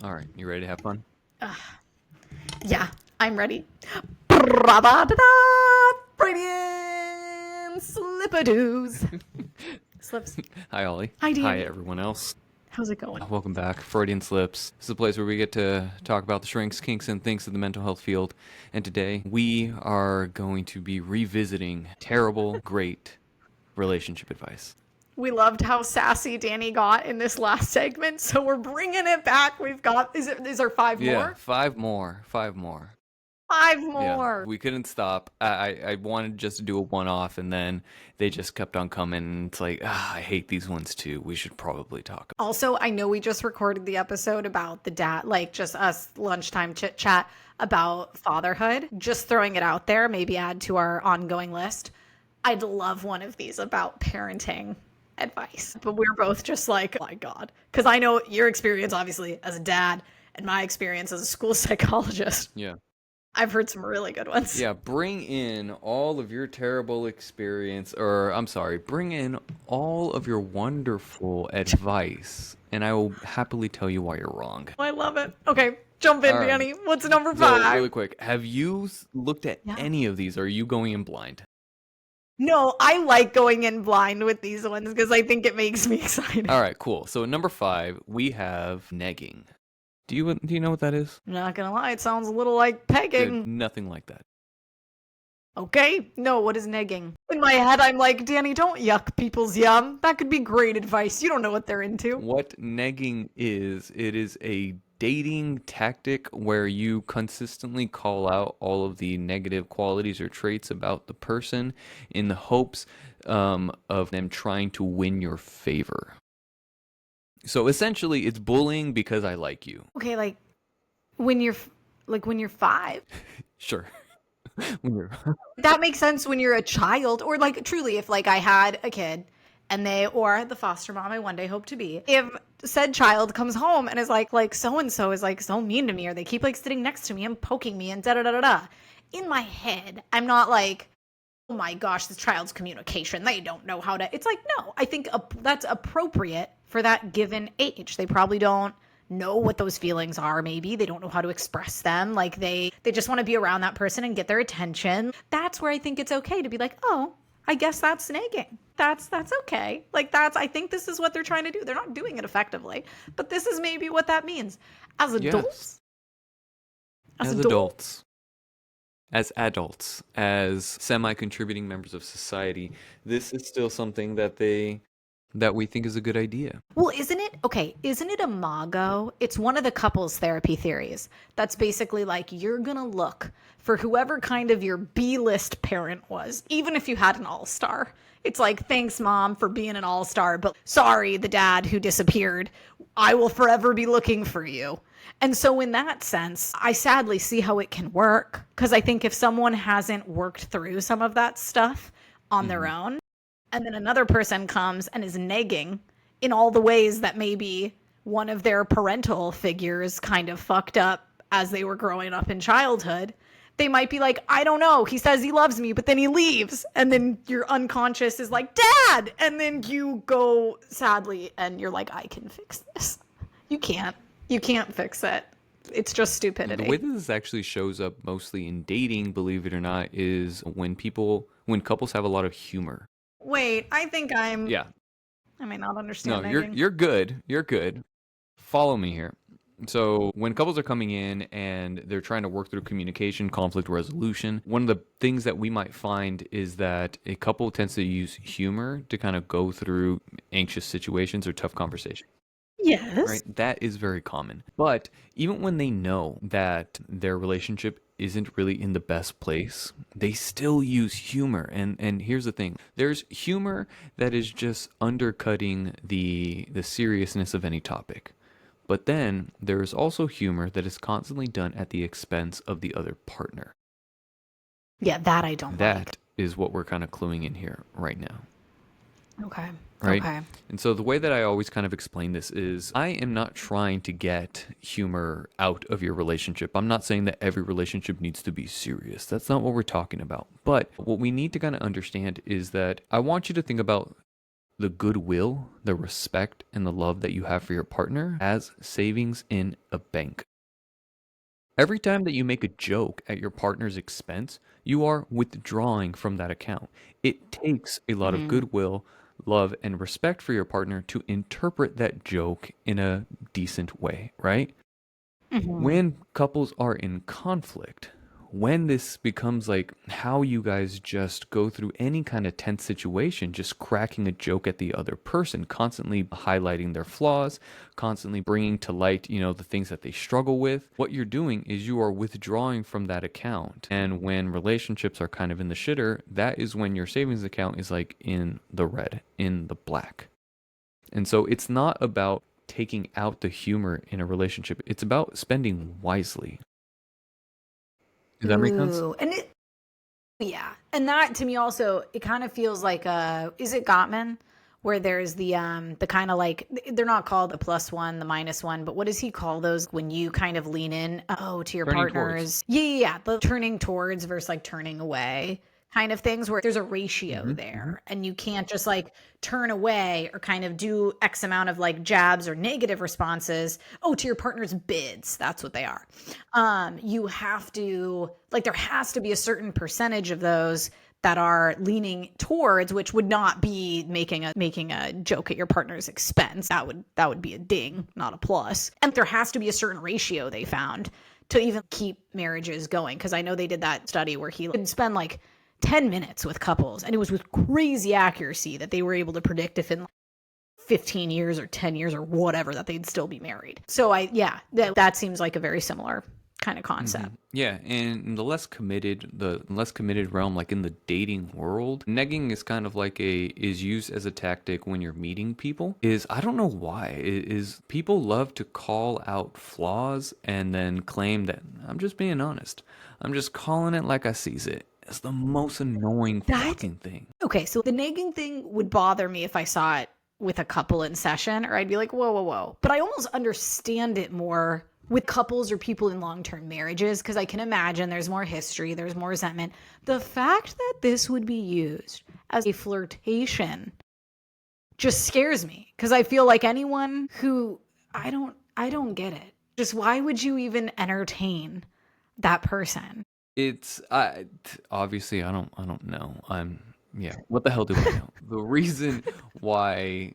All right, you ready to have fun? Yeah, I'm ready. Freudian slippadoos. Slips. Hi, Ollie. Hi, Hi, Danny. everyone else. How's it going? Welcome back. Freudian Slips. This is a place where we get to talk about the shrinks, kinks, and things of the mental health field. And today we are going to be revisiting terrible, great relationship advice. We loved how sassy Danny got in this last segment, so we're bringing it back. We've got, is there five Yeah, more? five more. Five Yeah, more. we couldn't stop. I wanted just to do a one-off, and then they just kept on coming. And it's like, I hate these ones too. We should probably talk. Also, I know we just recorded the episode about the dad, like just us lunchtime chit chat about fatherhood. Just throwing it out there, maybe add to our ongoing list. I'd love one of these about parenting advice. But we're both just like, oh my God. Because I know your experience, obviously, as a dad, and my experience as a school psychologist. Yeah. I've heard some really good ones. Yeah, bring in all of your terrible experience, or I'm sorry, bring in all of your wonderful advice, and I will happily tell you why you're wrong. I love it. Okay, jump in, All right. Danny. What's number So, five? really quick, have you looked at any of these, or are you going in blind? No, I like going in blind with these ones because I think it makes me excited. All right, cool. So, at number 5, we have negging. Do you know what that is? I'm not gonna lie, it sounds a little like pegging. Good. Nothing like that. Okay, no, what is negging? In my head, I'm like, Danny, don't yuck people's yum. That could be great advice. You don't know what they're into. What negging is, it is a dating tactic where you consistently call out all of the negative qualities or traits about the person in the hopes of them trying to win your favor. So essentially, it's bullying because I like you. Okay, like when you're 5. Sure. That makes sense when you're a child, or like truly, if like I had a kid and they, or the foster mom I one day hope to be, if said child comes home and is like so and so is like so mean to me, or they keep like sitting next to me and poking me and da da da da da. In my head, I'm not like, oh my gosh, this child's communication, they don't know how to. It's like, no, I think that's appropriate for that given age. They probably don't know what those feelings are. Maybe they don't know how to express them. Like they just want to be around that person and get their attention. That's where I think it's okay to be like, oh, I guess that's negging. That's okay. Like I think this is what they're trying to do. They're not doing it effectively, but this is maybe what that means. As adults, yes. As adults, as semi-contributing members of society, this is still something that we think is a good idea. Well, isn't it imago? It's one of the couples therapy theories. That's basically like you're going to look for whoever kind of your B-list parent was, even if you had an all-star. It's like, thanks, mom, for being an all-star, but sorry, the dad who disappeared. I will forever be looking for you. And so in that sense, I sadly see how it can work, because I think if someone hasn't worked through some of that stuff on their own, and then another person comes and is negging in all the ways that maybe one of their parental figures kind of fucked up as they were growing up in childhood, they might be like, I don't know, he says he loves me, but then he leaves. And then your unconscious is like, Dad! And then you go sadly and you're like, I can fix this. You can't. You can't fix it. It's just stupidity. The way that this actually shows up mostly in dating, believe it or not, is when couples have a lot of humor. Wait, I think I'm... Yeah. I may not understand. No, you're good. You're good. Follow me here. So when couples are coming in and they're trying to work through communication, conflict resolution, one of the things that we might find is that a couple tends to use humor to kind of go through anxious situations or tough conversations. Yes. Right? That is very common. But even when they know that their relationship isn't really in the best place, they still use humor. And here's the thing. There's humor that is just undercutting the seriousness of any topic. But then there's also humor that is constantly done at the expense of the other partner. Yeah, that I don't like. That is what we're kind of cluing in here right now. Okay. Right? Okay. And so the way that I always kind of explain this is I am not trying to get humor out of your relationship. I'm not saying that every relationship needs to be serious. That's not what we're talking about. But what we need to kind of understand is that I want you to think about the goodwill, the respect, and the love that you have for your partner as savings in a bank. Every time that you make a joke at your partner's expense, you are withdrawing from that account. It takes a lot of Mm-hmm. goodwill, love, and respect for your partner to interpret that joke in a decent way, right? Mm-hmm. When couples are in conflict, when this becomes like how you guys just go through any kind of tense situation, just cracking a joke at the other person, constantly highlighting their flaws, constantly bringing to light, the things that they struggle with, what you're doing is you are withdrawing from that account. And when relationships are kind of in the shitter, that is when your savings account is like in the red, in the black. And so it's not about taking out the humor in a relationship. It's about spending wisely. Does that make sense? Ooh, and yeah, and that to me also it kind of feels like is it Gottman where there's the kind of like they're not called the plus one, the minus one, but what does he call those when you kind of lean in to your Turning towards. partners? Yeah, the turning towards versus like turning away kind of things where there's a ratio Hmm. Hmm. there and you can't just like turn away or kind of do x amount of like jabs or negative responses to your partner's bids. That's what they are. You have to like there has to be a certain percentage of those that are leaning towards, which would not be making a joke at your partner's expense. That would be a ding, not a plus. And there has to be a certain ratio they found to even keep marriages going, because I know they did that study where he would spend like 10 minutes with couples, and it was with crazy accuracy that they were able to predict if in 15 years or 10 years or whatever that they'd still be married. So that seems like a very similar kind of Hmm. concept. Yeah, and in the less committed realm, like in the dating world, negging is kind of like is used as a tactic when you're meeting people. Is I don't know why is people love to call out flaws and then claim that I'm just being honest. I'm just calling it like I sees it. It's the most annoying That fucking thing. Okay, so the nagging thing would bother me if I saw it with a couple in session, or I'd be like, whoa, whoa, whoa. But I almost understand it more with couples or people in long term marriages because I can imagine there's more history, there's more resentment. The fact that this would be used as a flirtation just scares me because I feel like anyone who I don't get it. Just why would you even entertain that person? It's obviously I don't know. Yeah. What the hell do I know? The reason why.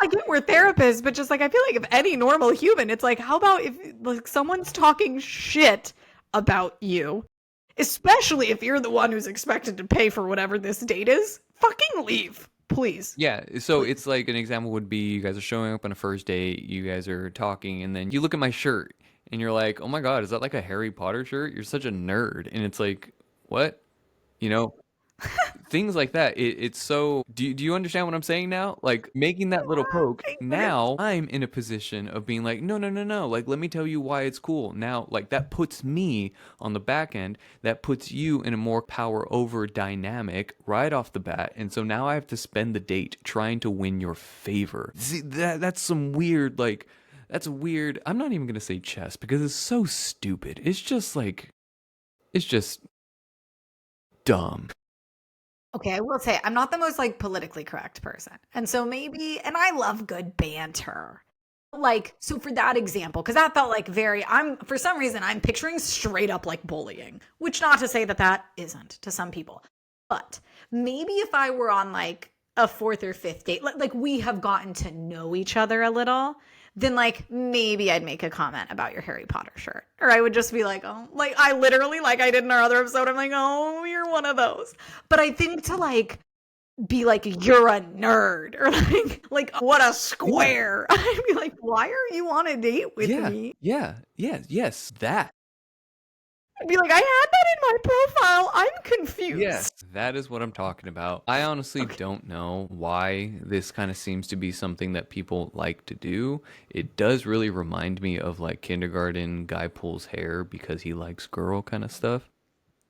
I get we're therapists, but just like I feel like if any normal human, it's like, how about if like someone's talking shit about you, especially if you're the one who's expected to pay for whatever this date is, fucking leave, please, Yeah, so please. it's like an example would be you guys are showing up on a first date, you guys are talking, and then you look at my shirt and you're like, "Oh my God, is that like a Harry Potter shirt? You're such a nerd." And it's like, "What?" You know, things like that. It's so. Do you understand what I'm saying now? Like making that little poke. I literally Now I'm in a position of being like, no, no, no, no. Like let me tell you why it's cool. Now, like that puts me on the back end. That puts you in a more power over dynamic right off the bat. And so now I have to spend the date trying to win your favor. See, that's some weird like. That's weird. I'm not even gonna say chess because it's so stupid. It's just like it's just dumb. Okay, I will say I'm not the most like politically correct person. And so maybe and I love good banter. Like, so for that example, because that felt like I'm for some reason I'm picturing straight up like bullying, which not to say that that isn't to some people. But maybe if I were on like a fourth or fifth date, like we have gotten to know each other a little, then like maybe I'd make a comment about your Harry Potter shirt. Or I would just be like, oh, like I literally, like I did in our other episode, I'm like, oh, you're one of those. But I think to like be like, you're a nerd, or like what a Yeah. square. I'd be like, why are you on a date with Yeah, me? yeah, yeah, yes, that. I'd be like, I had that in my profile. I'm Yes, confused. that is what I'm talking about. I honestly Okay. don't know why this kind of seems to be something that people like to do. It does really remind me of like kindergarten guy pulls hair because he likes girl kind of stuff.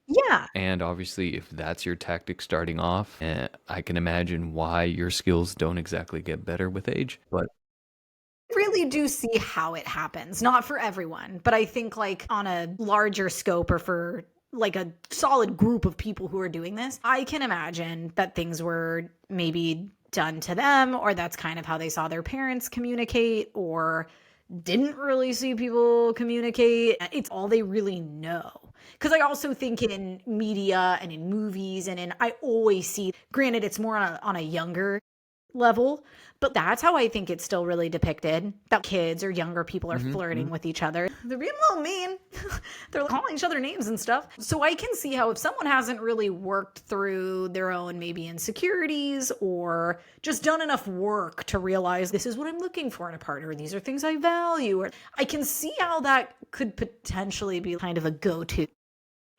Yeah. And obviously, if that's your tactic starting off, I can imagine why your skills don't exactly get better with age. But Really do see how it happens. Not for everyone, but I think like on a larger scope or for like a solid group of people who are doing this, I can imagine that things were maybe done to them, or that's kind of how they saw their parents communicate, or didn't really see people communicate. It's all they really know. Because I also think in media and in movies and I always see, granted, it's more on a younger level, but that's how I think it's still really depicted, that kids or younger people are flirting with each other. They're being a little mean. They're calling each other names and stuff. So I can see how if someone hasn't really worked through their own maybe insecurities or just done enough work to realize this is what I'm looking for in a partner, these are things I value, or I can see how that could potentially be kind of a go-to.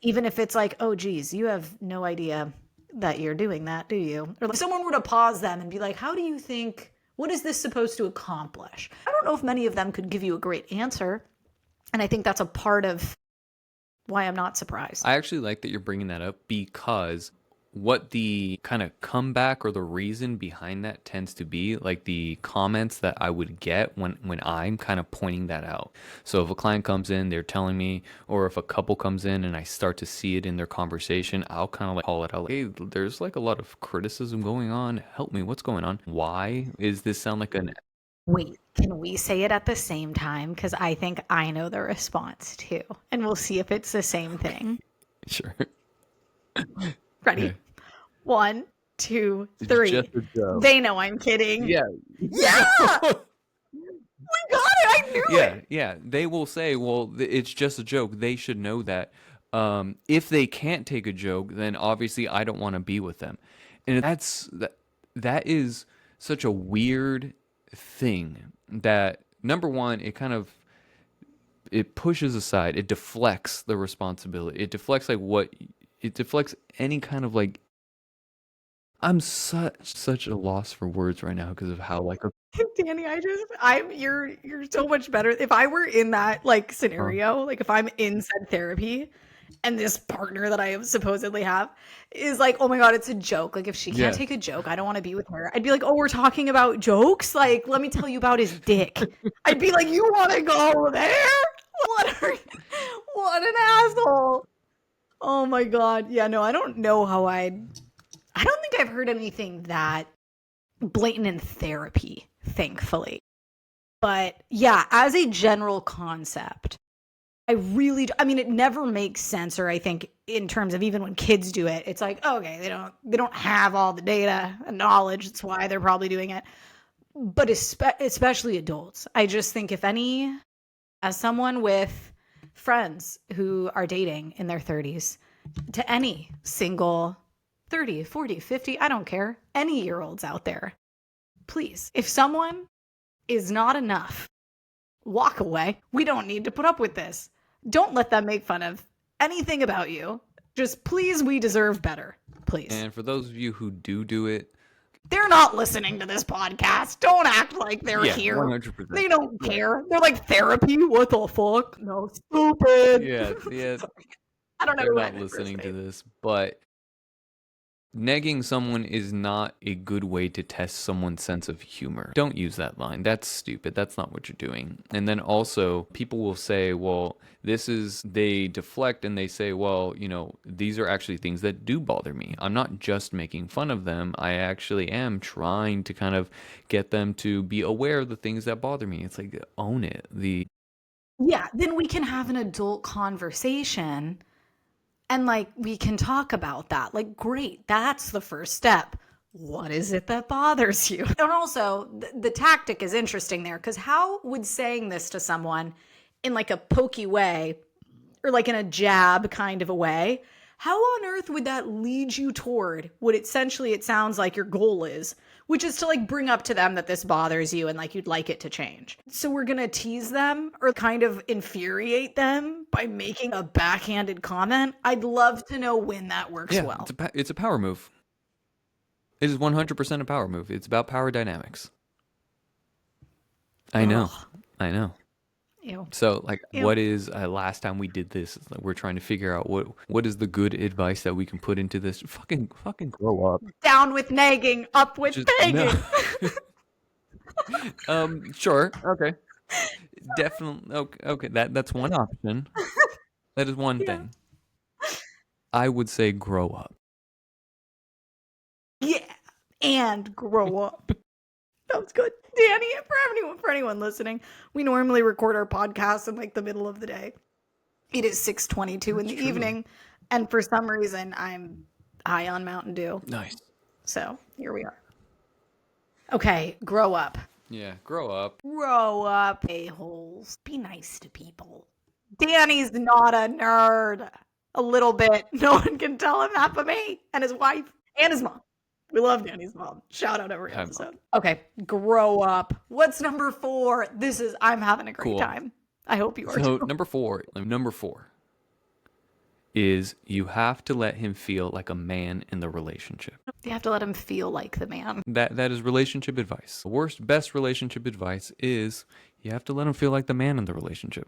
Even if it's like, oh geez, you have no idea that you're doing that, do you? Or like someone were to pause them and be like, how do you think, what is this supposed to accomplish? I don't know if many of them could give you a great answer. And I think that's a part of why I'm not surprised. I actually like that you're bringing that up because what the kind of comeback or the reason behind that tends to be, like the comments that I would get when I'm kind of pointing that out. So if a client comes in, they're telling me, or if a couple comes in and I start to see it in their conversation, I'll kind of like call it out, like, hey, there's like a lot of criticism going on. Help me, what's going on? Why is this sound like an... Wait, can we say it at the same time? Because I think I know the response too. And we'll see if it's the same thing. Sure. Ready? Okay. 1, 2, It's 3. just a joke. They know I'm kidding. Yeah. Yeah! I got it. I knew it. Yeah. They will say, well, it's just a joke. They should know that. If they can't take a joke, then obviously I don't want to be with them. And that is such a weird thing that, number one, it pushes aside, it deflects the responsibility. It deflects it deflects any kind of like... I'm such a loss for words right now because of how like Danny, you're so much better. If I were in that like scenario, like if I'm in said therapy and this partner that I supposedly have is like, oh my God, it's a joke. Like if she can't take a joke, I don't want to be with her. I'd be like, oh, we're talking about jokes? Like, let me tell you about his dick. I'd be like, you want to go there? What an asshole. Oh my God. Yeah, no, I don't know how I don't think I've heard anything that blatant in therapy, thankfully. But yeah, as a general concept, I mean, it never makes sense, or I think in terms of even when kids do it, it's like, okay, they don't have all the data and knowledge. That's why they're probably doing it. But especially adults, I just think as someone with friends who are dating in their 30s, to any single 30, 40, 50, I don't care, any year-olds out there, please, if someone is not enough, walk away. We don't need to put up with this. Don't let them make fun of anything about you. Just please, we deserve better. Please. And for those of you who do it, they're not listening to this podcast. Don't act like they're here. 100%. They don't care. They're like, therapy? What the fuck? No, stupid. Yeah. I don't know. They're not listening to this, but negging someone is not a good way to test someone's sense of humor. Don't use that line. That's stupid. That's not what you're doing. And then also, people will say, well, they deflect and they say, well, these are actually things that do bother me. I'm not just making fun of them. I actually am trying to kind of get them to be aware of the things that bother me. It's like, own it. Yeah, then we can have an adult conversation. And like, we can talk about that. Like, great, that's the first step. What is it that bothers you? And also, the tactic is interesting there, because how would saying this to someone in like a pokey way, or like in a jab kind of a way, how on earth would that lead you toward what essentially it sounds like your goal is, which is to like bring up to them that this bothers you and like you'd like it to change. So we're going to tease them or kind of infuriate them by making a backhanded comment. I'd love to know when that works well. It's a power move. It is 100% a power move. It's about power dynamics. I know. Ew. So, like, what is last time we did this? We're trying to figure out what is the good advice that we can put into this. Fucking grow up. Down with negging, up with pegging. No. Sure. Okay. Definitely. Okay. That's one option. That is one thing. I would say grow up. Yeah. and grow up. That was good. Danny, for anyone listening, we normally record our podcast in like the middle of the day. It is 6:22 in the evening, and for some reason I'm high on Mountain Dew. Nice. So here we are. Okay, grow up. Yeah, grow up. Grow up, a-holes. Be nice to people. Danny's not a nerd. A little bit. No one can tell him that but me and his wife and his mom. We love Danny's mom. Shout out every episode. Okay, grow up. What's number 4? I'm having a great time. I hope you are So too. number four is you have to let him feel like a man in the relationship. You have to let him feel like the man. That is relationship advice. The best relationship advice is you have to let him feel like the man in the relationship.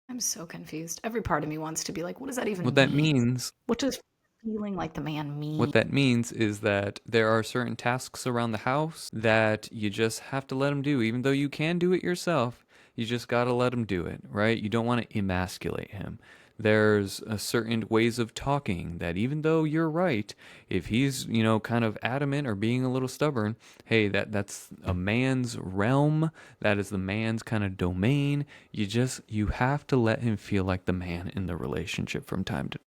I'm so confused. Every part of me wants to be like, what does that even What mean? that means, What does feeling like the man mean? what that means is that there are certain tasks around the house that you just have to let him do. Even though you can do it yourself, you just got to let him do it, right? You don't want to emasculate him. There's a certain ways of talking that even though you're right, if he's, kind of adamant or being a little stubborn, hey, that's a man's realm. That is the man's kind of domain. You have to let him feel like the man in the relationship from time to time.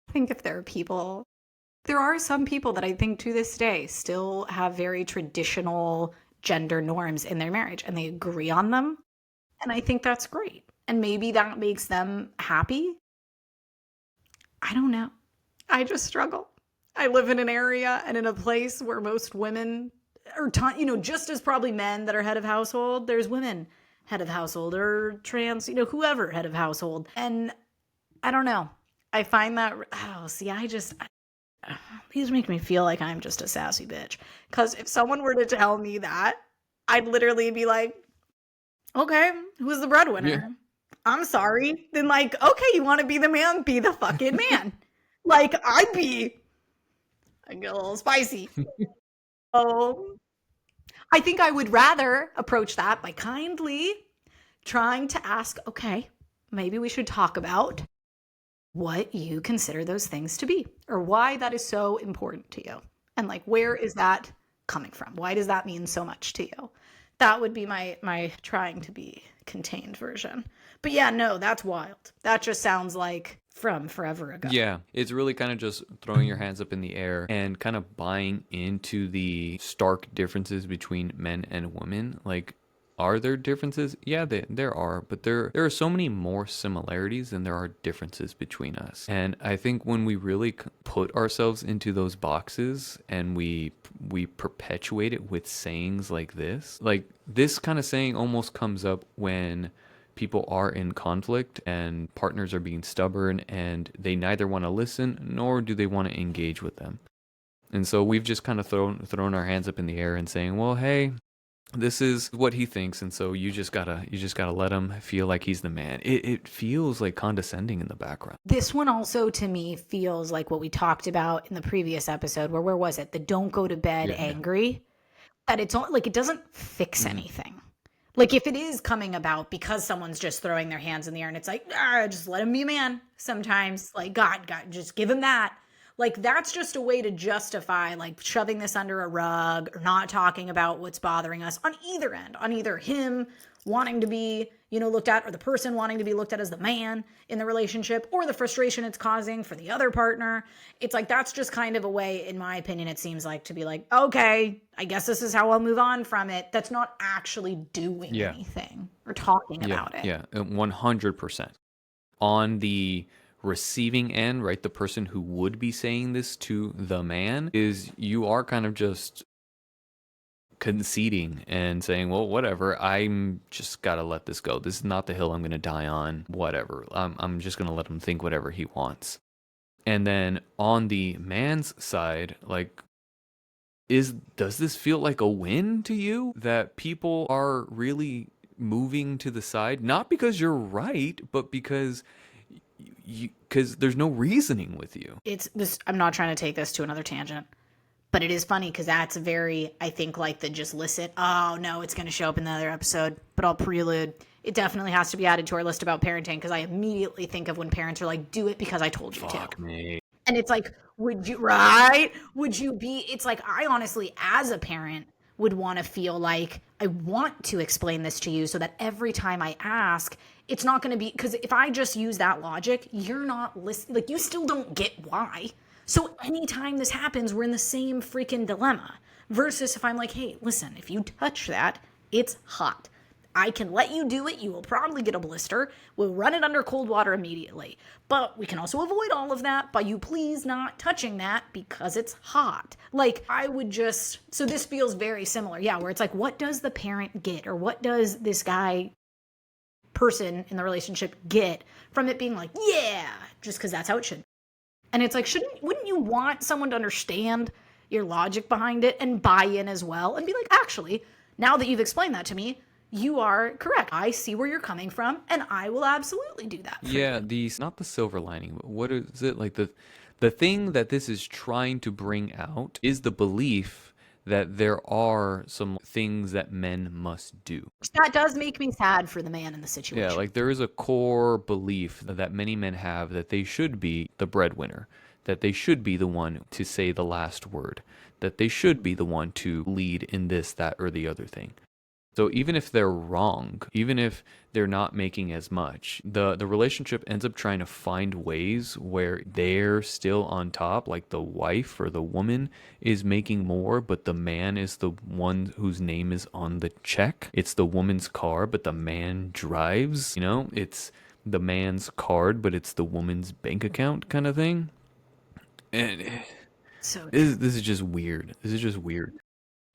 I think if there are some people that I think to this day still have very traditional gender norms in their marriage and they agree on them. And I think that's great. And maybe that makes them happy. I don't know. I just struggle. I live in an area and in a place where most women are, just as probably men that are head of household, there's women head of household or trans, whoever head of household. And I don't know. I find that, these make me feel like I'm just a sassy bitch. Because if someone were to tell me that, I'd literally be like, okay, who's the breadwinner? Yeah. I'm sorry. Then okay, you want to be the man? Be the fucking man. I get a little spicy. I think I would rather approach that by kindly trying to ask, okay, maybe we should talk about what you consider those things to be or why that is so important to you. And where is that coming from? Why does that mean so much to you? That would be my trying to be contained version. But yeah, no, that's wild. That just sounds like from forever ago. Yeah, it's really kind of just throwing your hands up in the air and kind of buying into the stark differences between men and women. Are there differences? Yeah, there are, but there are so many more similarities than there are differences between us. And I think when we really put ourselves into those boxes and we perpetuate it with sayings like this kind of saying almost comes up when people are in conflict and partners are being stubborn and they neither want to listen nor do they want to engage with them. And so we've just kind of thrown our hands up in the air and saying, well, hey, this is what he thinks, and so you just gotta let him feel like he's the man. It feels like condescending in the background. This one also to me feels like what we talked about in the previous episode where was it? The don't go to bed angry. That it's all it doesn't fix anything. If it is coming about because someone's just throwing their hands in the air and it's just let him be a man sometimes. God, just give him that. That's just a way to justify shoving this under a rug or not talking about what's bothering us on either end, on either him wanting to be, looked at or the person wanting to be looked at as the man in the relationship or the frustration it's causing for the other partner. It's that's just kind of a way, in my opinion, it seems to be okay, I guess this is how I'll move on from it. That's not actually doing anything or talking about it. Yeah, 100%. On the receiving end, right, the person who would be saying this to the man is you are kind of just conceding and saying, well, whatever, I'm just gotta let this go. This is not the hill I'm gonna die on. Whatever, I'm just gonna let him think whatever he wants. And then on the man's side, does this feel like a win to you that people are really moving to the side, not because you're right, but because there's no reasoning with you? It's this. I'm not trying to take this to another tangent, but it is funny because that's very, I think, the just listen. Oh no, it's going to show up in the other episode, but I'll prelude. It definitely has to be added to our list about parenting because I immediately think of when parents are do it because I told you to. Me. And it's like, would you, right? Would you be, it's like, I honestly, as a parent, would want to feel like I want to explain this to you so that every time I ask, it's not going to be, because if I just use that logic, you're not listening, like, you still don't get why. So anytime this happens, we're in the same freaking dilemma. Versus if I'm like, hey, listen, if you touch that, it's hot. I can let you do it. You will probably get a blister. We'll run it under cold water immediately. But we can also avoid all of that by you please not touching that because it's hot. Like, I would just, so this feels very similar. Yeah, where it's like, what does the parent get? Or what does this guy, person in the relationship get from it being like, yeah, just because that's how it should. And it's like, wouldn't you want someone to understand your logic behind it and buy in as well and be like, actually, now that you've explained that to me, you are correct. I see where you're coming from, and I will absolutely do that for Yeah, you. the not the silver lining, but what is it like the thing that this is trying to bring out is the belief that there are some things that men must do. That does make me sad for the man in the Yeah, situation. like there is a core belief that many men have that they should be the breadwinner, that they should be the one to say the last word, that they should be the one to lead in this, that, or the other thing. So even if they're wrong, even if they're not making as much, the relationship ends up trying to find ways where they're still on top, like the wife or the woman is making more, but the man is the one whose name is on the check. It's the woman's car, but the man drives, it's the man's card, but it's the woman's bank account kind of thing. And So true. this is just weird. This is just weird.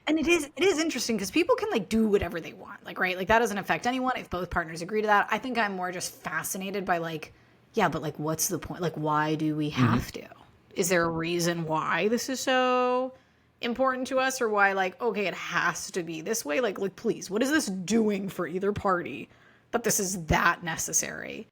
And it is interesting because people can like do whatever they want. Like, right? Like that doesn't affect anyone if both partners agree to that. I think I'm more just fascinated by like, yeah, but like what's the point? Like why do we Mhm. have to? Is there a reason why this is so important to us or why like okay, it has to be this way? Like please, what is this doing for either party that this is that necessary?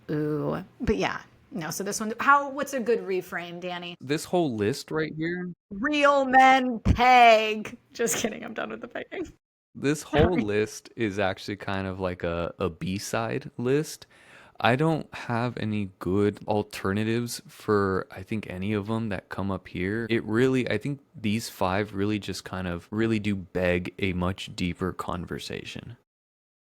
Ooh. But yeah. No, so this one what's a good reframe, Danny? This whole list right here, Real men peg. Just kidding, I'm done with the pegging. this whole Sorry. list is actually kind of like a B-side list. I don't have any good alternatives for, I think, any of them that come up here. I think these five really just kind of really do beg a much deeper conversation.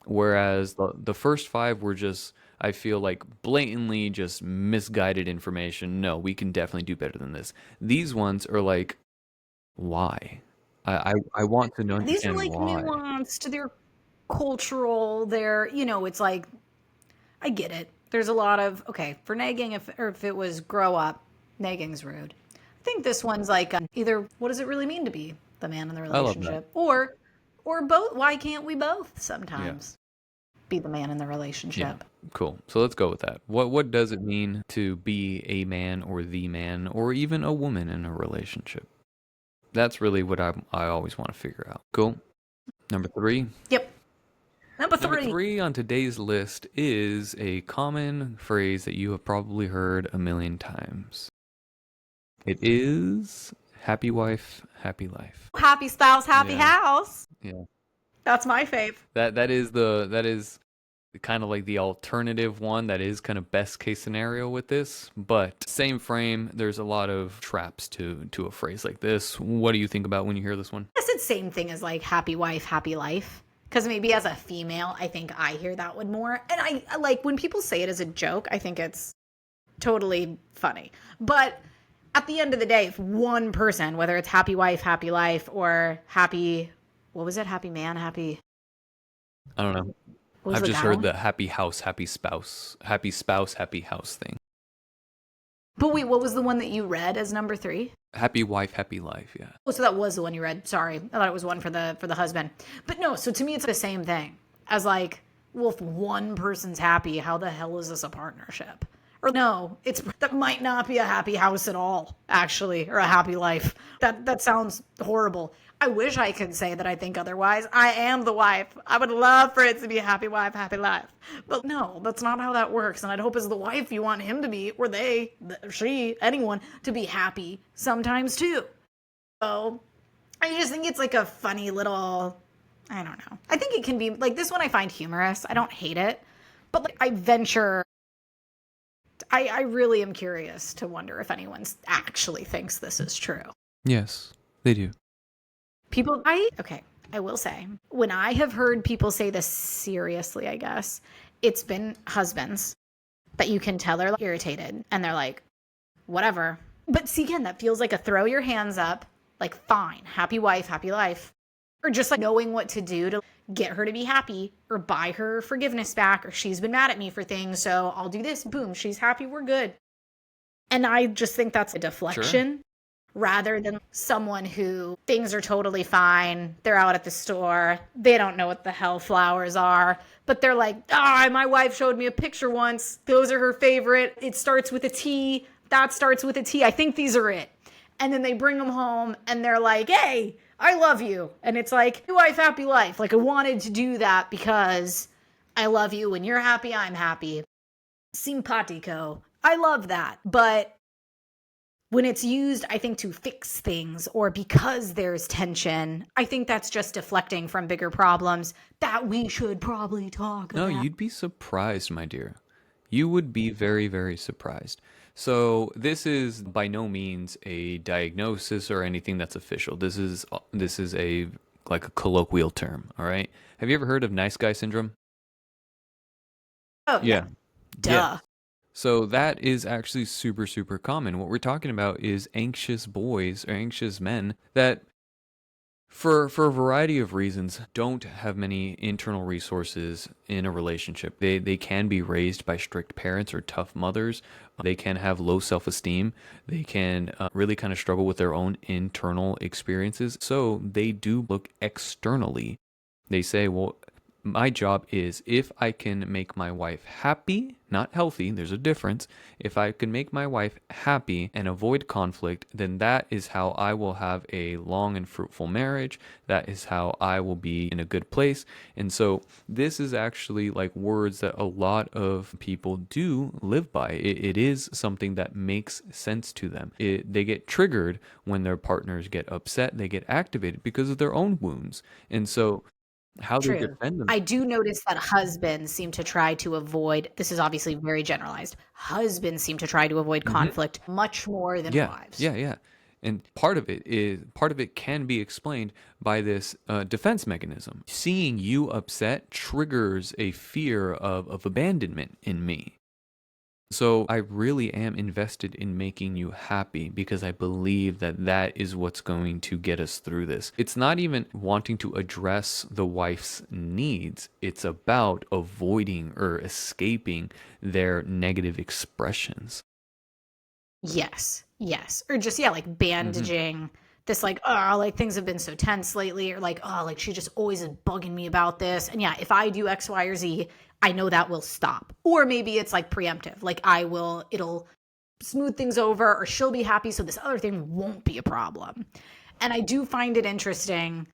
Whereas the first five were just, I feel like, blatantly just misguided information. No, we can definitely do better than this. These ones are like, why? I want to know, These are understand like why. nuanced, they're cultural, it's like I get it. There's a lot of okay, for negging if it was grow up, negging's rude. I think this one's like either what does it really mean to be the man in the I love that. relationship or both, why can't we both Yeah. sometimes be the man in the Yeah. relationship? Cool. So let's go with that. What does it mean to be a man or the man or even a woman in a relationship? That's really what I always want to figure out. Cool. Number three. Yep. Number Number 3. three on today's list is a common phrase that you have probably heard a million times. It is happy wife, happy life. Happy spouse, happy Yeah. house. Yeah. That's my fave. That is kind of like the alternative one that is kind of best case scenario with this, but same frame, there's a lot of traps to a phrase like this. What do you think about when you hear this one? I guess it's same thing as like happy wife, happy life. Because maybe as a female, I think I hear that one more. And I like when people say it as a joke, I think it's totally funny. But at the end of the day, if one person, whether it's happy wife, happy life, or happy, what was it? Happy man, happy, I don't know. what was I've the just guy heard one? the happy house, happy spouse, happy house thing. But wait, what was the one that you read as number 3? Happy wife, happy life. Yeah. Oh, so that was the one you read. Sorry, I thought it was one for the husband. But no, so to me, it's the same thing as like, well, if one person's happy, how the hell is this a partnership? Or no, it's that might not be a happy house at all, actually, or a happy life. That sounds horrible. I wish I could say that I think otherwise. I am the wife. I would love for it to be a happy wife, happy life. But no, that's not how that works. And I'd hope as the wife you want him to be, or they, she, anyone, to be happy sometimes too. So I just think it's like a funny little, I don't know. I think it can be like this one I find humorous. I don't hate it. But like I really am curious to wonder if anyone actually thinks this is true. Yes, they do. I will say, when I have heard people say this seriously, I guess, it's been husbands that you can tell they're like, irritated and they're like, whatever. But see, again, that feels like a throw your hands up, like, fine, happy wife, happy life. Or just like knowing what to do to get her to be happy or buy her forgiveness back, or she's been mad at me for things, so I'll do this. Boom, she's happy, we're good. And I just think that's a deflection. Sure. Rather than someone who things are totally fine. They're out at the store. They don't know what the hell flowers are. But they're like, my wife showed me a picture once. Those are her favorite. It starts with a T. That starts with a T. I think these are it. And then they bring them home and they're like, hey, I love you. And it's like, happy wife, happy life. Like, I wanted to do that because I love you. When you're happy, I'm happy. Simpatico. I love that. But when it's used, I think, to fix things or because there's tension, I think that's just deflecting from bigger problems that we should probably talk about. No, you'd be surprised, my dear. You would be very, very surprised. So this is by no means a diagnosis or anything that's official. This is a like a colloquial term, all right? Have you ever heard of nice guy syndrome? Oh, yeah. Duh. Yeah. So that is actually super, super common. What we're talking about is anxious boys or anxious men that for a variety of reasons don't have many internal resources in a relationship. They can be raised by strict parents or tough mothers. They can have low self-esteem. They can really kind of struggle with their own internal experiences. So they do look externally. They say, well, my job is if I can make my wife happy, not healthy, there's a difference. If I can make my wife happy and avoid conflict, then that is how I will have a long and fruitful marriage. That is how I will be in a good place. And so this is actually like words that a lot of people do live by. It is something that makes sense to them. They get triggered when their partners get upset. They get activated because of their own wounds. And so how they defend them. I do notice that husbands seem to try to avoid, this is obviously very generalized, husbands seem to try to avoid conflict much more than wives. Yeah. And part of it can be explained by this defense mechanism. Seeing you upset triggers a fear of abandonment in me. So I really am invested in making you happy because I believe that that is what's going to get us through this. It's not even wanting to address the wife's needs. It's about avoiding or escaping their negative expressions. Yes. Or just, like bandaging this, like, oh, like things have been so tense lately, or like, oh, like she just always is bugging me about this. And yeah, if I do X, Y, or Z, I know that will stop. Or maybe it's like preemptive. Like it'll smooth things over, or she'll be happy, so this other thing won't be a problem. And I do find it interesting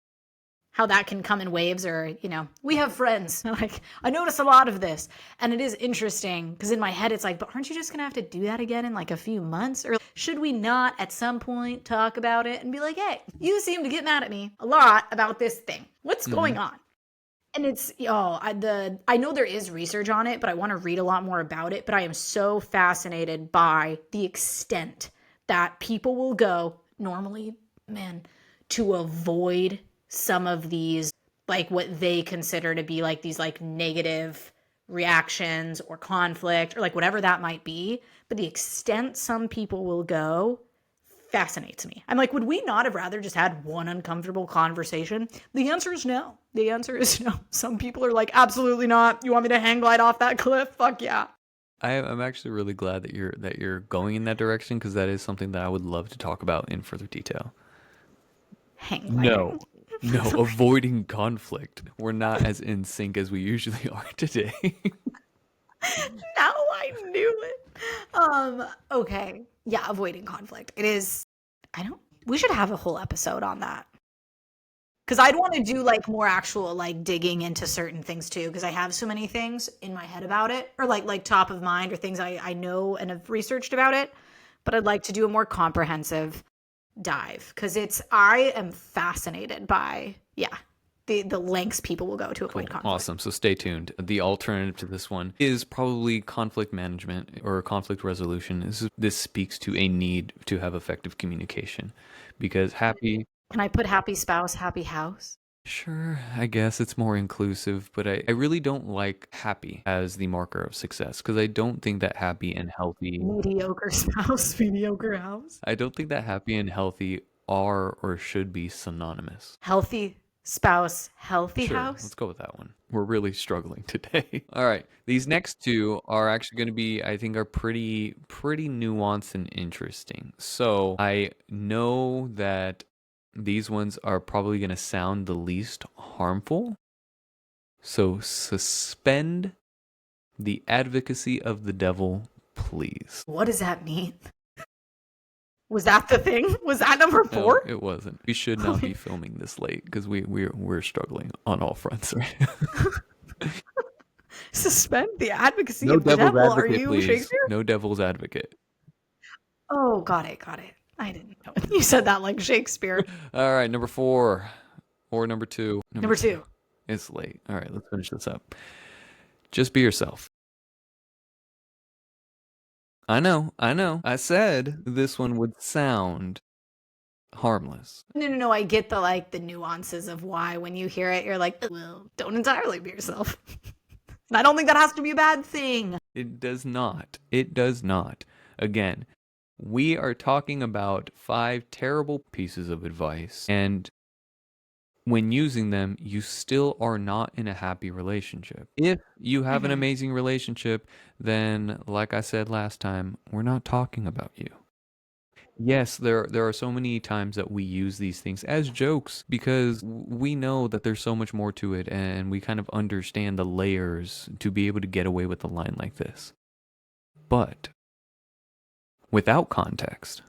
how that can come in waves, or, we have friends. Like, I notice a lot of this. And it is interesting because in my head, it's like, but aren't you just going to have to do that again in like a few months? Or should we not at some point talk about it and be like, hey, you seem to get mad at me a lot about this thing. What's going on? And it's, I know there is research on it, but I want to read a lot more about it. But I am so fascinated by the extent that people will go, normally men, to avoid some of these, like what they consider to be like these like negative reactions or conflict or like whatever that might be. But the extent some people will go fascinates me. I'm like, would we not have rather just had one uncomfortable conversation? The answer is no. The answer is no. Some people are like, absolutely not. You want me to hang glide off that cliff? Fuck yeah. I'm actually really glad that you're going in that direction, because that is something that I would love to talk about in further detail. Hang gliding. No, avoiding conflict. We're not as in sync as we usually are today. Now I knew it. Okay. Yeah, avoiding conflict. It is, we should have a whole episode on that. Because I'd want to do like more actual like digging into certain things too, because I have so many things in my head about it, or like top of mind, or things I know and have researched about it. But I'd like to do a more comprehensive dive, because I am fascinated by the lengths people will go to avoid conflict. Awesome. So stay tuned. The alternative to this one is probably conflict management or conflict resolution. This speaks to a need to have effective communication because happy. Can I put happy spouse, happy house? Sure, I guess it's more inclusive, but I really don't like happy as the marker of success because I don't think that happy and healthy, Mediocre spouse, mediocre house. I don't think that happy and healthy are or should be synonymous. Healthy spouse, healthy Sure, house. let's go with that one. We're really struggling today. All right, these next two are actually going to be, I think, are pretty nuanced and interesting. So I know that these ones are probably going to sound the least harmful. So suspend the advocacy of the devil, please. What does that mean? Was that the thing? Was that number 4? No, it wasn't. We should not be filming this late because we're struggling on all fronts right now. Suspend the advocacy No of the devil's devil. Are advocate, you please. Shakespeare? No devil's advocate. Oh, got it. I didn't know it. You said that like Shakespeare. All right, number 4 or number 2. Number 2. It's late. All right, let's finish this up. Just be yourself. I know. I said this one would sound harmless. No. I get the nuances of why when you hear it, you're like, well, don't entirely be yourself. And I don't think that has to be a bad thing. It does not. It does not. Again, we are talking about 5 terrible pieces of advice, and when using them, you still are not in a happy relationship. If you have an amazing relationship, then, like I said last time, we're not talking about you. Yes, there are so many times that we use these things as jokes because we know that there's so much more to it, and we kind of understand the layers to be able to get away with a line like this. But without context,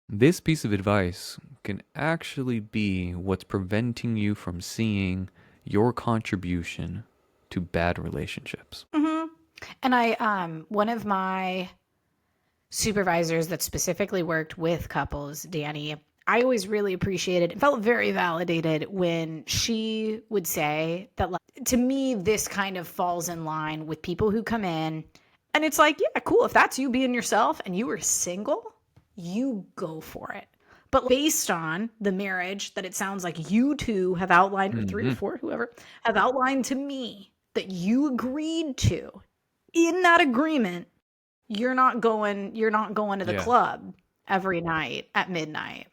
this piece of advice can actually be what's preventing you from seeing your contribution to bad relationships. And one of my supervisors that specifically worked with couples, Danny, I always really appreciated and felt very validated when she would say that, like, to me, this kind of falls in line with people who come in and it's like, yeah, cool. If that's you being yourself and you were single, you go for it. But based on the marriage that it sounds like you two have outlined, or 3 or 4, whoever, have outlined to me that you agreed to, in that agreement, you're not going to the club every night at midnight.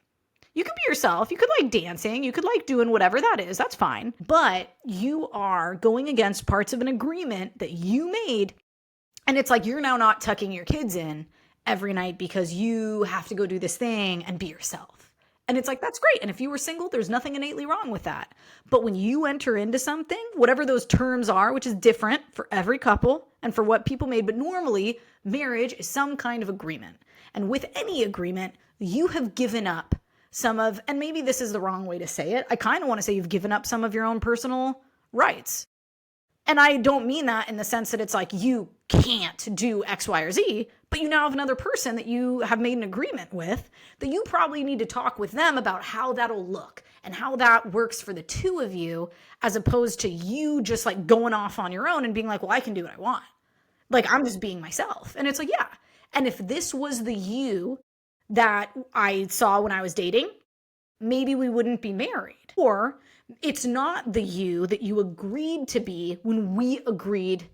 You could be yourself. You could like dancing. You could like doing whatever that is. That's fine. But you are going against parts of an agreement that you made. And it's like you're now not tucking your kids in every night because you have to go do this thing and be yourself. And it's like, that's great. And if you were single, there's nothing innately wrong with that. But when you enter into something, whatever those terms are, which is different for every couple and for what people made, but normally marriage is some kind of agreement. And with any agreement, you have given up some of, and maybe this is the wrong way to say it, I kind of want to say you've given up some of your own personal rights. And I don't mean that in the sense that it's like you can't do X, Y, or Z, but you now have another person that you have made an agreement with that you probably need to talk with them about how that'll look and how that works for the two of you, as opposed to you just like going off on your own and being like, well, I can do what I want. Like, I'm just being myself. And it's like, yeah. And if this was the you that I saw when I was dating, maybe we wouldn't be married. Or it's not the you that you agreed to be when we agreed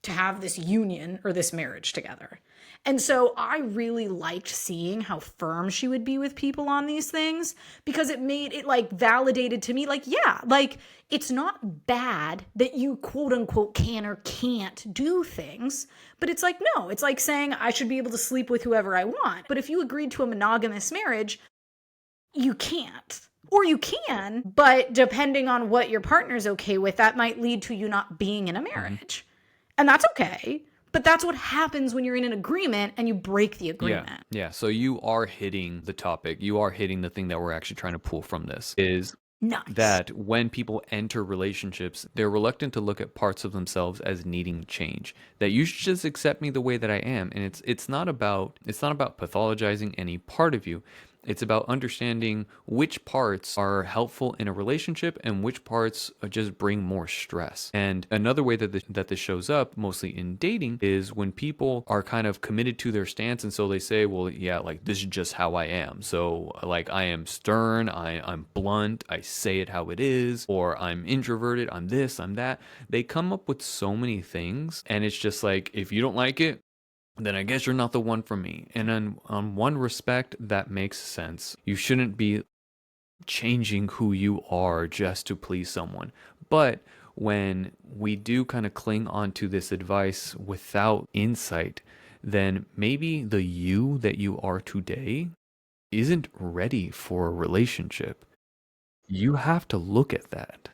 to have this union or this marriage together. And so I really liked seeing how firm she would be with people on these things, because it made it like validated to me, like, yeah, like it's not bad that you quote unquote can or can't do things, but it's like, no, it's like saying I should be able to sleep with whoever I want. But if you agreed to a monogamous marriage, you can't. Or you can, but depending on what your partner's okay with, that might lead to you not being in a marriage. And that's okay. But that's what happens when you're in an agreement and you break the agreement. Yeah. So you are hitting the topic. You are hitting the thing that we're actually trying to pull from this is that when people enter relationships, they're reluctant to look at parts of themselves as needing change. That you should just accept me the way that I am. And it's not about pathologizing any part of you. It's about understanding which parts are helpful in a relationship and which parts just bring more stress. And another way that this shows up, mostly in dating, is when people are kind of committed to their stance. And so they say, well, yeah, like this is just how I am. So like I am stern, I'm blunt, I say it how it is, or I'm introverted, I'm this, I'm that. They come up with so many things. And it's just like, if you don't like it, then I guess you're not the one for me. And on one respect, that makes sense. You shouldn't be changing who you are just to please someone. But when we do kind of cling on to this advice without insight, then maybe the you that you are today isn't ready for a relationship. You have to look at that,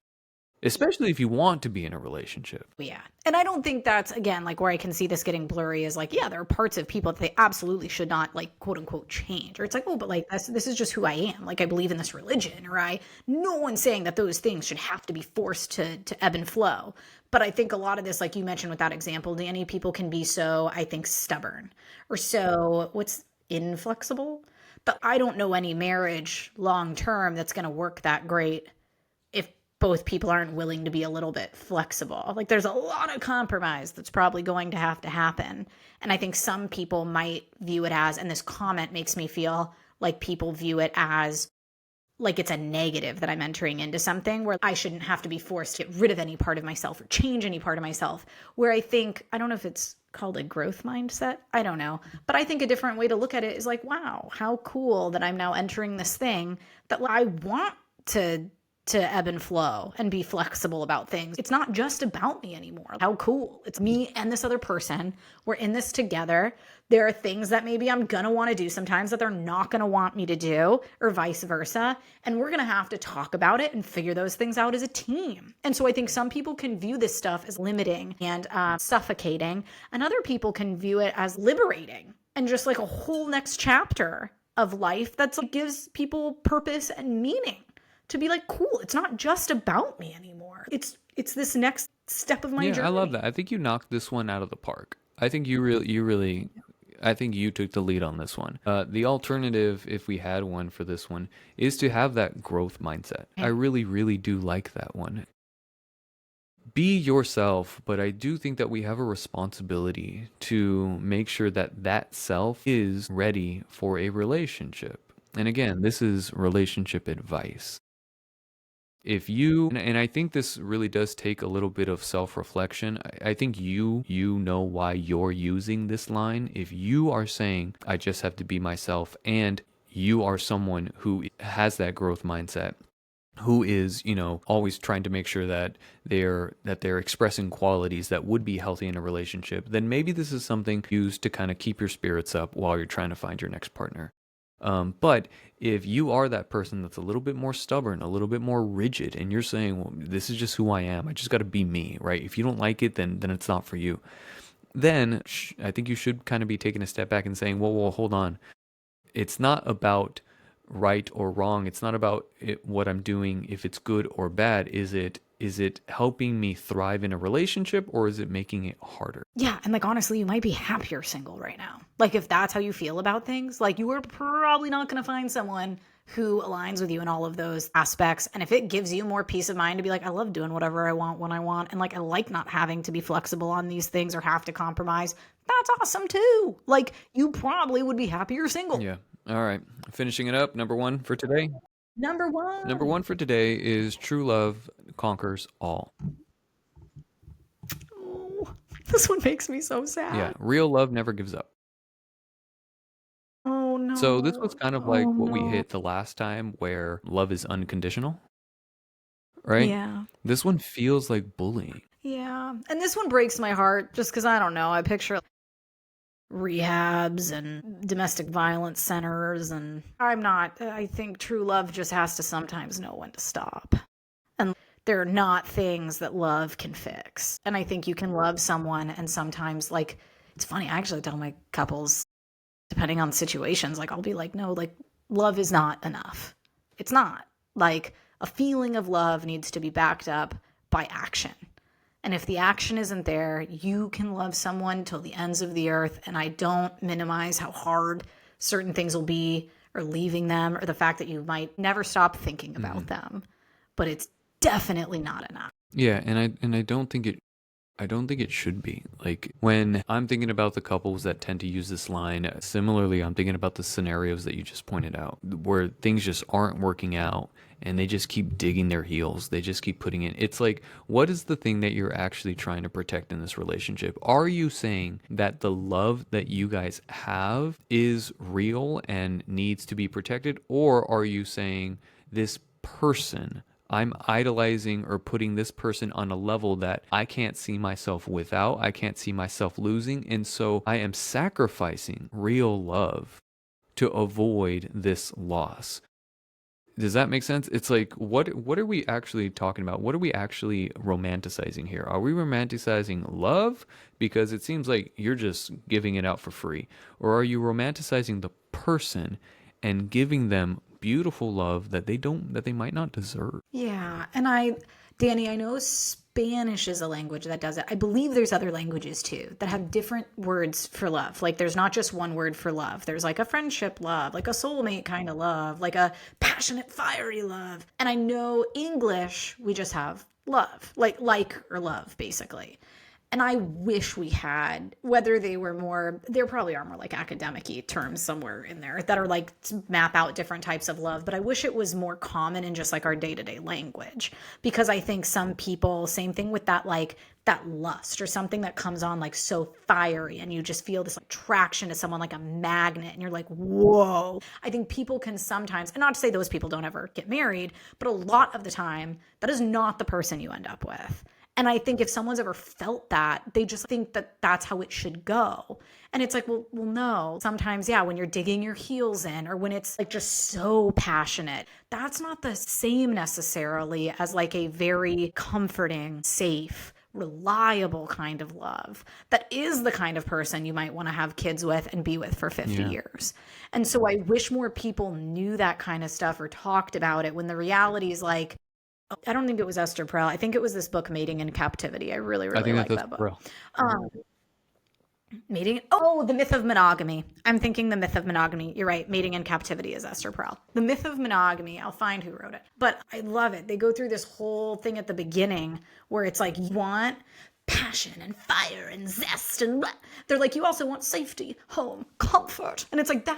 especially if you want to be in a relationship. Yeah. And I don't think that's, again, like where I can see this getting blurry is like, yeah, there are parts of people that they absolutely should not, like, quote unquote, change. Or it's like, oh, but like, this is just who I am. Like, I believe in this religion, or no one's saying that those things should have to be forced to ebb and flow. But I think a lot of this, like you mentioned with that example, Danny, people can be so, I think, stubborn or so, what's inflexible? But I don't know any marriage long term that's going to work that great if both people aren't willing to be a little bit flexible. Like there's a lot of compromise that's probably going to have to happen. And I think some people might view it as, and this comment makes me feel like people view it as like it's a negative that I'm entering into something where I shouldn't have to be forced to get rid of any part of myself or change any part of myself. Where I think, I don't know if it's called a growth mindset. I don't know. But I think a different way to look at it is like, wow, how cool that I'm now entering this thing that I want to ebb and flow and be flexible about things. It's not just about me anymore. How cool. It's me and this other person. We're in this together. There are things that maybe I'm going to want to do sometimes that they're not going to want me to do, or vice versa. And we're going to have to talk about it and figure those things out as a team. And so I think some people can view this stuff as limiting and suffocating, and other people can view it as liberating and just like a whole next chapter of life that gives people purpose and meaning. To be like, cool, it's not just about me anymore. It's this next step of my journey. I love that. I think you knocked this one out of the park. I think you really, I think you took the lead on this one. The alternative, if we had one for this one, is to have that growth mindset. I really do like that one. Be yourself, but I do think that we have a responsibility to make sure that that self is ready for a relationship. And again, this is relationship advice. If you, and I think this really does take a little bit of self-reflection. I think you know why you're using this line. If you are saying, I just have to be myself, and you are someone who has that growth mindset, who is, always trying to make sure that they're expressing qualities that would be healthy in a relationship, then maybe this is something used to kind of keep your spirits up while you're trying to find your next partner. But if you are that person that's a little bit more stubborn, a little bit more rigid, and you're saying, well, this is just who I am, I just got to be me, right? If you don't like it, then it's not for you. Then I think you should kind of be taking a step back and saying, well, hold on. It's not about right or wrong. It's not about what I'm doing, if it's good or bad. Is it helping me thrive in a relationship, or is it making it harder? Yeah, and like honestly, you might be happier single right now. Like if that's how you feel about things, like you are probably not going to find someone who aligns with you in all of those aspects. And if it gives you more peace of mind to be like, I love doing whatever I want when I want, and like I like not having to be flexible on these things or have to compromise, that's awesome too. Like you probably would be happier single. Yeah. All right. Finishing it up. Number one for today. Number one for today is true love conquers all. Oh, this one makes me so sad. Yeah. Real love never gives up. Oh no. So this was kind of like what we no. hit the last time, where love is unconditional, right? Yeah. This one feels like bullying. Yeah. And this one breaks my heart just because I don't know. I picture rehabs and domestic violence centers, and I think true love just has to sometimes know when to stop. And there are not things that love can fix. And I think you can love someone, and sometimes, like, it's funny, I actually tell my couples, depending on situations, like I'll be like, no, like love is not enough. It's not. Like a feeling of love needs to be backed up by action. And if the action isn't there, you can love someone till the ends of the earth. And I don't minimize how hard certain things will be or leaving them, or the fact that you might never stop thinking about them. But it's definitely not enough. Yeah, and I don't think it should be. Like when I'm thinking about the couples that tend to use this line, similarly, I'm thinking about the scenarios that you just pointed out where things just aren't working out and they just keep digging their heels. They just keep putting in. It's like, what is the thing that you're actually trying to protect in this relationship? Are you saying that the love that you guys have is real and needs to be protected? Or are you saying this person, I'm idolizing or putting this person on a level that I can't see myself without, I can't see myself losing, and so I am sacrificing real love to avoid this loss. Does that make sense? It's like what are we actually talking about? What are we actually romanticizing here? Are we romanticizing love because it seems like you're just giving it out for free? Or are you romanticizing the person and giving them beautiful love that they might not deserve? Yeah. Danny, I know Spanish is a language that does it. I believe there's other languages too that have different words for love. Like there's not just one word for love. There's like a friendship love, like a soulmate kind of love, like a passionate, fiery love. And I know English, we just have love, like or love, basically. And I wish we had, whether they were more, there probably are more like academic-y terms somewhere in there that are like to map out different types of love, but I wish it was more common in just like our day-to-day language. Because I think some people, same thing with that, like that lust or something that comes on like so fiery and you just feel this attraction to someone like a magnet and you're like, whoa. I think people can sometimes, and not to say those people don't ever get married, but a lot of the time, that is not the person you end up with. And I think if someone's ever felt that, they just think that that's how it should go. And it's like, well, no. Sometimes, yeah, when you're digging your heels in or when it's like just so passionate, that's not the same necessarily as like a very comforting, safe, reliable kind of love that is the kind of person you might want to have kids with and be with for 50 years. And so I wish more people knew that kind of stuff or talked about it when the reality is like, I don't think it was Esther Perel. I think it was this book, Mating in Captivity. I really, I really think like that's that book. real. The Myth of Monogamy. I'm thinking The Myth of Monogamy. You're right. Mating in Captivity is Esther Perel. The Myth of Monogamy. I'll find who wrote it. But I love it. They go through this whole thing at the beginning where it's like, you want passion and fire and zest and they're like, you also want safety, home, comfort. And it's like,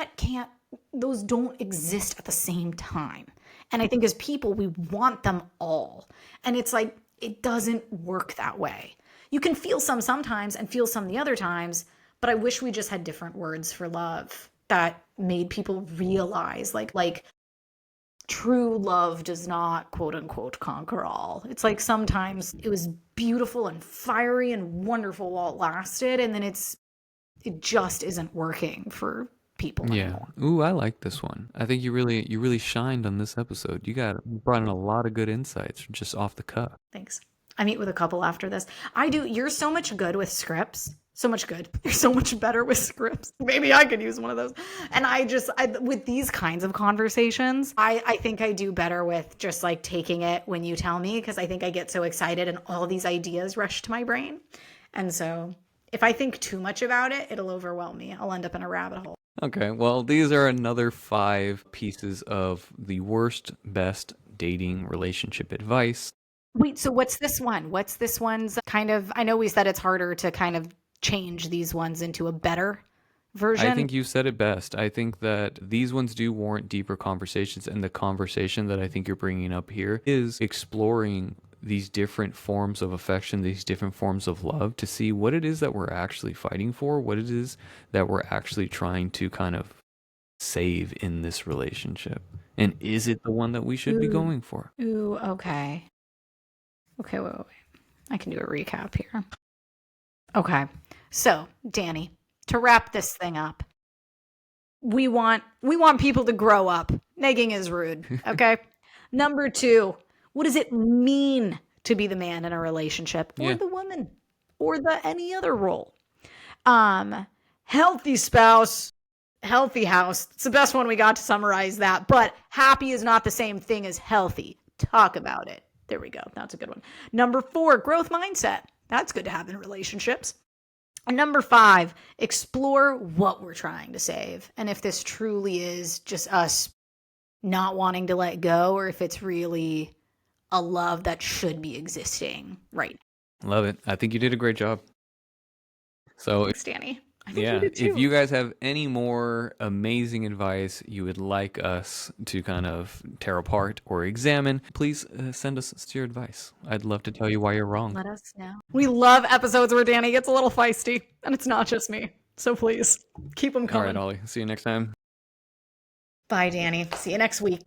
those don't exist at the same time. And I think as people, we want them all. And it's like, it doesn't work that way. You can feel some sometimes and feel some the other times, but I wish we just had different words for love that made people realize like true love does not quote unquote conquer all. It's like sometimes it was beautiful and fiery and wonderful while it lasted, and then it just isn't working for people anymore. Ooh, I like this one. I think you really shined on this episode. You brought in a lot of good insights just off the cuff. Thanks. I meet with a couple after this. I do. You're so much good with scripts. So much good. You're so much better with scripts. Maybe I could use one of those. And with these kinds of conversations, I think I do better with just like taking it when you tell me, because I think I get so excited and all these ideas rush to my brain. And so if I think too much about it, it'll overwhelm me. I'll end up in a rabbit hole. Okay, well, these are another 5 pieces of the worst, best dating relationship advice. Wait, so what's this one? What's this one's kind of, I know we said it's harder to kind of change these ones into a better version. I think you said it best. I think that these ones do warrant deeper conversations, and the conversation that I think you're bringing up here is exploring these different forms of affection, these different forms of love, to see what it is that we're actually fighting for, what it is that we're actually trying to kind of save in this relationship. And is it the one that we should be going for? Ooh, okay. Okay, wait. I can do a recap here. Okay. So, Danny, to wrap this thing up, we want people to grow up. Negging is rude, okay? Number 2, what does it mean to be the man in a relationship or the woman or any other role? Healthy spouse, healthy house. It's the best one we got to summarize that, but happy is not the same thing as healthy. Talk about it. There we go. That's a good one. Number 4, growth mindset. That's good to have in relationships. And number 5, explore what we're trying to save. And if this truly is just us not wanting to let go, or if it's really a love that should be existing right now. Love it. I think you did a great job. So Thanks, Danny. I think you yeah, did if too. you guys have any more amazing advice you would like us to kind of tear apart or examine, please send us your advice. I'd love to tell you why you're wrong. Let us know. We love episodes where Danny gets a little feisty, and it's not just me. So please keep them All right, coming. Ollie. See you next time. Bye, Danny. See you next week.